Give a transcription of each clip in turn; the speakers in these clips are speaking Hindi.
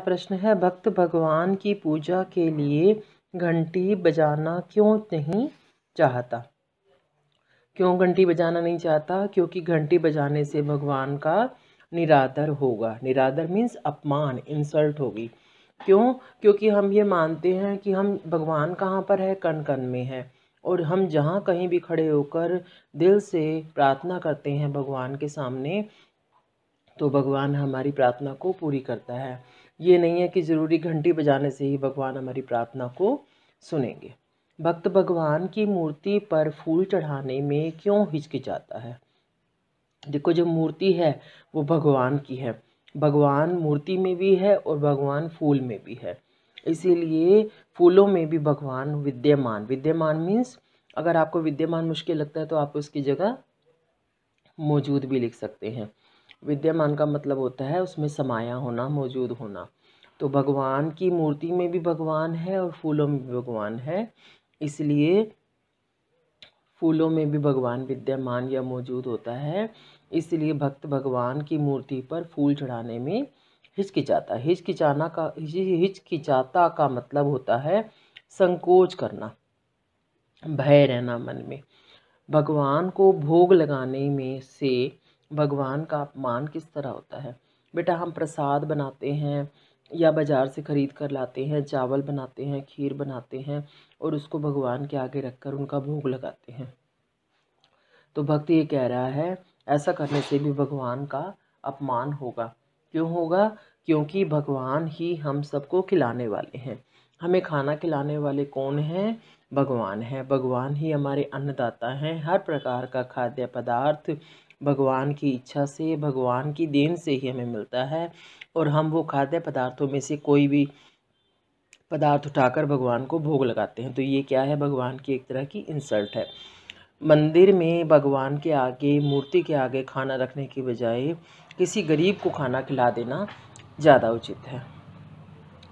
प्रश्न है, भक्त भगवान की पूजा के लिए घंटी बजाना क्यों नहीं चाहता? क्यों घंटी बजाना नहीं चाहता? क्योंकि घंटी बजाने से भगवान का निरादर होगा। निरादर मीन्स अपमान, इंसल्ट होगी। क्यों? क्योंकि हम ये मानते हैं कि हम भगवान कहाँ पर है, कण कण में है, और हम जहाँ कहीं भी खड़े होकर दिल से प्रार्थना करते हैं भगवान के सामने, तो भगवान हमारी प्रार्थना को पूरी करता है। ये नहीं है कि ज़रूरी घंटी बजाने से ही भगवान हमारी प्रार्थना को सुनेंगे। भक्त भगवान की मूर्ति पर फूल चढ़ाने में क्यों हिचकिचाता है? देखो, जो मूर्ति है वो भगवान की है। भगवान मूर्ति में भी है और भगवान फूल में भी है, इसीलिए फूलों में भी भगवान विद्यमान। विद्यमान मीन्स अगर आपको विद्यमान मुश्किल लगता है तो आप उसकी जगह मौजूद भी लिख सकते हैं। विद्यमान का मतलब होता है उसमें समाया होना, मौजूद होना। तो भगवान की मूर्ति में भी भगवान है और फूलों में भी भगवान है, इसलिए फूलों में भी भगवान विद्यमान या मौजूद होता है। इसलिए भक्त भगवान की मूर्ति पर फूल चढ़ाने में हिचकिचाता। हिचकिचाता का मतलब होता है संकोच करना, भय रहना मन में। भगवान को भोग लगाने में से भगवान का अपमान किस तरह होता है? बेटा, हम प्रसाद बनाते हैं या बाज़ार से ख़रीद कर लाते हैं, चावल बनाते हैं, खीर बनाते हैं और उसको भगवान के आगे रखकर उनका भोग लगाते हैं। तो भक्त ये कह रहा है ऐसा करने से भी भगवान का अपमान होगा। क्यों होगा? क्योंकि भगवान ही हम सबको खिलाने वाले हैं। हमें खाना खिलाने वाले कौन हैं? भगवान हैं। भगवान ही हमारे अन्नदाता हैं। हर प्रकार का खाद्य पदार्थ भगवान की इच्छा से, भगवान की देन से ही हमें मिलता है, और हम वो खाद्य पदार्थों में से कोई भी पदार्थ उठाकर भगवान को भोग लगाते हैं। तो ये क्या है? भगवान की एक तरह की इंसल्ट है। मंदिर में भगवान के आगे, मूर्ति के आगे खाना रखने की बजाय किसी गरीब को खाना खिला देना ज़्यादा उचित है।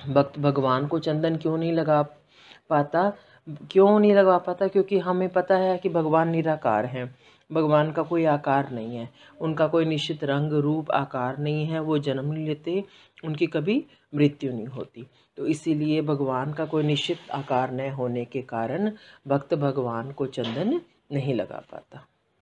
भक्त भगवान को चंदन क्यों नहीं लगा पाता? क्योंकि हमें पता है कि भगवान निराकार हैं। भगवान का कोई आकार नहीं है, उनका कोई निश्चित रंग, रूप, आकार नहीं है। वो जन्म नहीं लेते, उनकी कभी मृत्यु नहीं होती। तो इसीलिए भगवान का कोई निश्चित आकार न होने के कारण भक्त भगवान को चंदन नहीं लगा पाता।